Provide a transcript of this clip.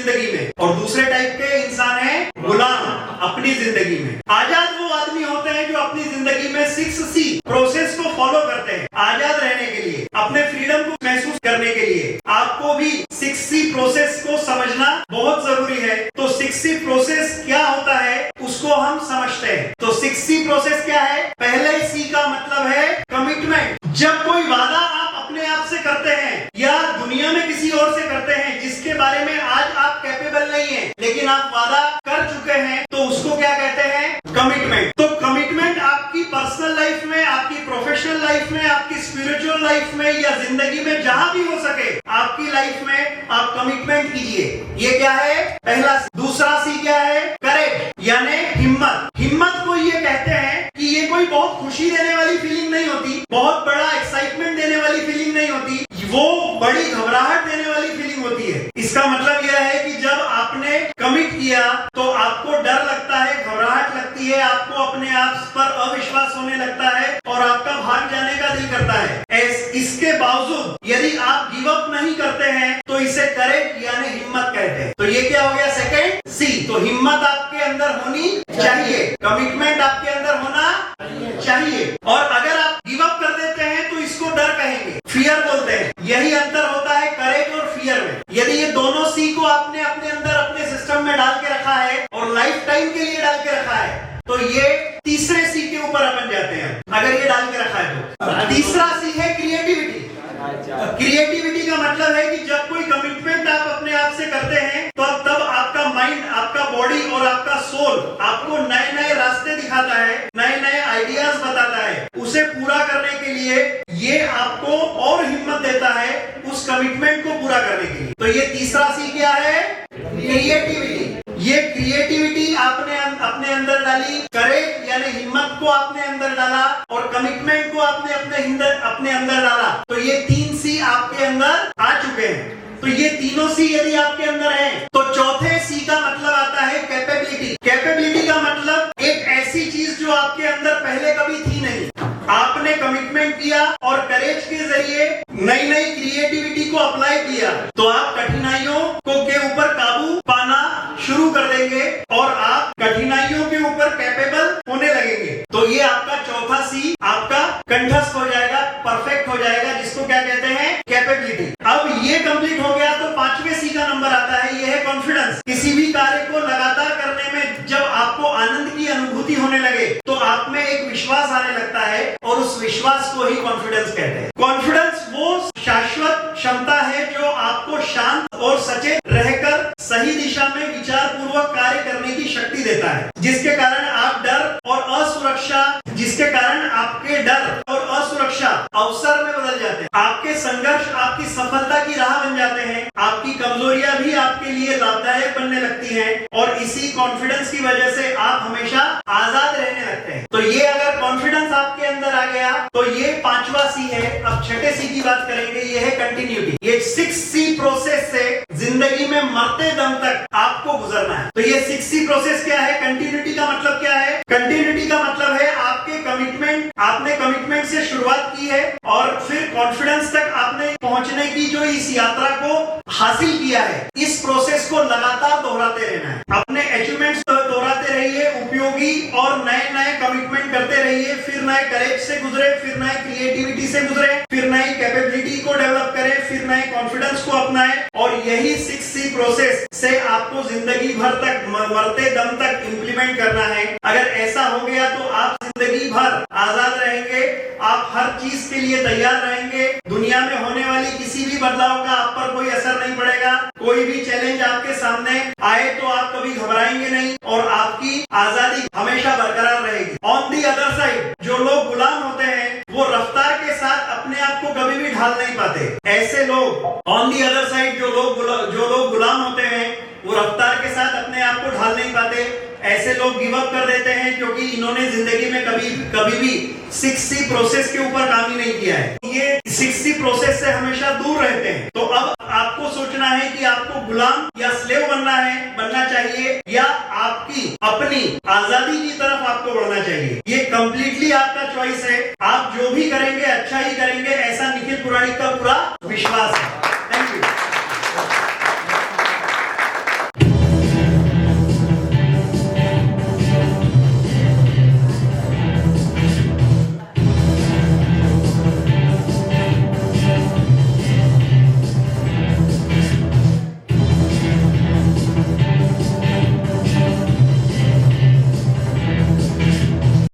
जिंदगी में, और दूसरे टाइप के इंसान है गुलाम अपनी जिंदगी में। आजाद वो आदमी होते हैं जो अपनी जिंदगी में 6C प्रोसेस को फॉलो करते हैं आजाद रहने के लिए, अपने फ्रीडम को महसूस करने के लिए। आपको भी 6C प्रोसेस को समझना बहुत जरूरी है। तो 6C प्रोसेस क्या होता है उसको हम समझते हैं। तो 6C प्रोसेस क्या है? पहले C का मतलब है कमिटमेंट। जब कोई वादा आप अपने आप से करते हैं या दुनिया में किसी और से करते हैं जिसके बारे में आज आप कैपेबल नहीं है, लेकिन आप वादा कर चुके हैं, तो उसको क्या कहते हैं? कमिटमेंट। तो कमिटमेंट आपकी पर्सनल लाइफ में, आपकी प्रोफेशनल लाइफ में, आपकी स्पिरिचुअल लाइफ में या जिंदगी में जहां भी हो सके आपकी लाइफ में आप कमिटमेंट कीजिए। ये क्या है? पहला C। दूसरा C क्या है? करेज यानी हिम्मत। हिम्मत को ये कहते हैं कि ये कोई बहुत खुशी देने वाली फीलिंग नहीं होती, बहुत बड़ा एक्साइटमेंट देने वाली फीलिंग नहीं होती, वो बड़ी घबराहट देने वाली फीलिंग होती है। इसका मतलब यह है कि जब आपने कमिट किया तो आपको डर लगता है, घबराहट लगती है, आपको अपने आप पर अविश्वास होने लगता है और आपका भाग जाने का दिल करता है। इसके बावजूद यदि आप गिव अप नहीं करते हैं तो इसे करेज यानी हिम्मत कहते हैं। तो ये क्या हो गया? Second C। तो हिम्मत आपके अंदर होनी चाहिए, कमिटमेंट आपके अंदर होना चाहिए, और अगर आप गिव अप कर देते हैं तो इसको डर कहेंगे, फियर बोलते हैं। यही अंतर होता है करेज और फियर में। यदि ये दोनों C को आपने अपने अंदर अपने सिस्टम में डाल के रखा है और लाइफ टाइम के लिए डाल के रखा है, तो ये तीसरे C के ऊपर अपन जाते हैं अगर ये डाल के रखा है तो। तीसरा C है क्रिएटिविटी। क्रिएटिविटी का मतलब है कि जब कोई कमिटमेंट आप अपने आप से करते हैं तो तब आपका माइंड, आपका बॉडी और आपका सोल आपको नए नए रास्ते दिखाता है, नए नए आइडियाज बताता है। उसे पूरा करने के लिए ये आपको और हिम्मत देता है उस कमिटमेंट को पूरा करने के लिए। तो ये तीसरा C क्या है? क्रिएटिविटी। ये क्रिएटिविटी आपने अपने अंदर डाली, करेज यानी हिम्मत को आपने अंदर डाला और कमिटमेंट को आपने अपने अंदर डाला, तो ये 3C आपके अंदर आ चुके हैं। तो ये तीनों C यदि आपके अंदर हैं, तो चौथे C का मतलब आता है कैपेबिलिटी। कैपेबिलिटी का मतलब एक ऐसी चीज जो आपके अंदर पहले कभी थी नहीं, आपने कमिटमेंट किया और करेज के जरिए नई नई क्रिएटिविटी को अप्लाई किया, तो आप कठिनाइयों के ऊपर काबू पाना शुरू कर देंगे और आप कठिनाइयों के ऊपर कैपेबल होने लगेंगे। तो ये आपका चौथा C आपका कंठस्थ हो जाएगा, परफेक्ट हो जाएगा, जिसको क्या कहते हैं? कैपेबिलिटी। अब ये कंप्लीट हो गया तो पांचवें C का नंबर आता है, ये है कॉन्फिडेंस। किसी भी कार्य को लगातार करने में जब आपको आनंद की अनुभूति होने लगे तो आप में एक विश्वास आने लगता है और उस विश्वास को ही कॉन्फिडेंस कहते हैं। कॉन्फिडेंस वो शाश्वत क्षमता है जो आपको शांत और सचेत रहकर सही दिशा में विचार पूर्वक कार्य करने की शक्ति देता है, जिसके कारण आपके डर और असुरक्षा अवसर में बदल जाते हैं। आपके संघर्ष आपकी सफलता की राह बन जाते हैं, आपकी कमजोरियां भी आपके लिए लाभदायक बनने लगती हैं और इसी कॉन्फिडेंस की वजह से आप हमेशा आजाद रहने लगते हैं। तो ये अगर कॉन्फिडेंस आपके अंदर आ गया तो ये पांचवा C है। अब छठे C की बात करेंगे, ये है कंटिन्यूटी। ये 6C प्रोसेस से जिंदगी में मरते दम तक आपको गुजरना है। तो ये 6C प्रोसेस क्या है? कंटिन्यूटी का मतलब क्या है? कंटिन्यूटी का मतलब है आपके कमिटमेंट, आपने कमिटमेंट से शुरुआत की है और फिर कॉन्फिडेंस तक आपने पहुंचने की जो इस यात्रा को हासिल किया है, इस प्रोसेस को लगातार दोहराते रहना है। अपने अचीवमेंट्स दोहराते रहिए, उपयोगी और नए नए कमिटमेंट करते रहिए, फिर नए करेज से गुजरे, फिर नए क्रिएटिविटी से गुजरे, फिर नई कैपेबिलिटी को डेवलप करें, फिर नए कॉन्फिडेंस को अपनाएं, और यही 6C प्रोसेस से आपको जिंदगी भर तक मरते दम तक इंप्लीमेंट करना है। अगर ऐसा हो गया तो आप जिंदगी भर आजाद रहेंगे, आप हर चीज के लिए तैयार रहेंगे, दुनिया में होने वाली किसी भी बदलाव का आप पर कोई असर नहीं पड़ेगा। कोई भी चैलेंज आपके सामने आए तो आप कभी घबराएंगे नहीं और आपकी आजादी हमेशा बरकरार रहेगी। ऑन दी अदर साइड जो लोग गुलाम होते हैं वो रफ्तार के साथ अपने आप को कभी भी ढाल नहीं पाते। ऐसे लोग ऑन दी अदर साइड जो लोग गुलाम होते हैं वो रफ्तार के साथ अपने आप को ढाल नहीं पाते। ऐसे लोग गिव अप कर देते हैं क्योंकि इन्होंने जिंदगी में कभी भी 6C प्रोसेस के ऊपर काम ही नहीं किया है। ये 6C प्रोसेस से हमेशा दूर रहते हैं। तो अब आपको सोचना है कि आपको गुलाम या स्लेव बनना चाहिए या आपकी अपनी आजादी की तरफ आपको बढ़ना चाहिए। ये कंप्लीटली आपका चॉइस है। आप जो भी करेंगे अच्छा ही करेंगे, ऐसा निखिल पुराणिक का पूरा विश्वास है।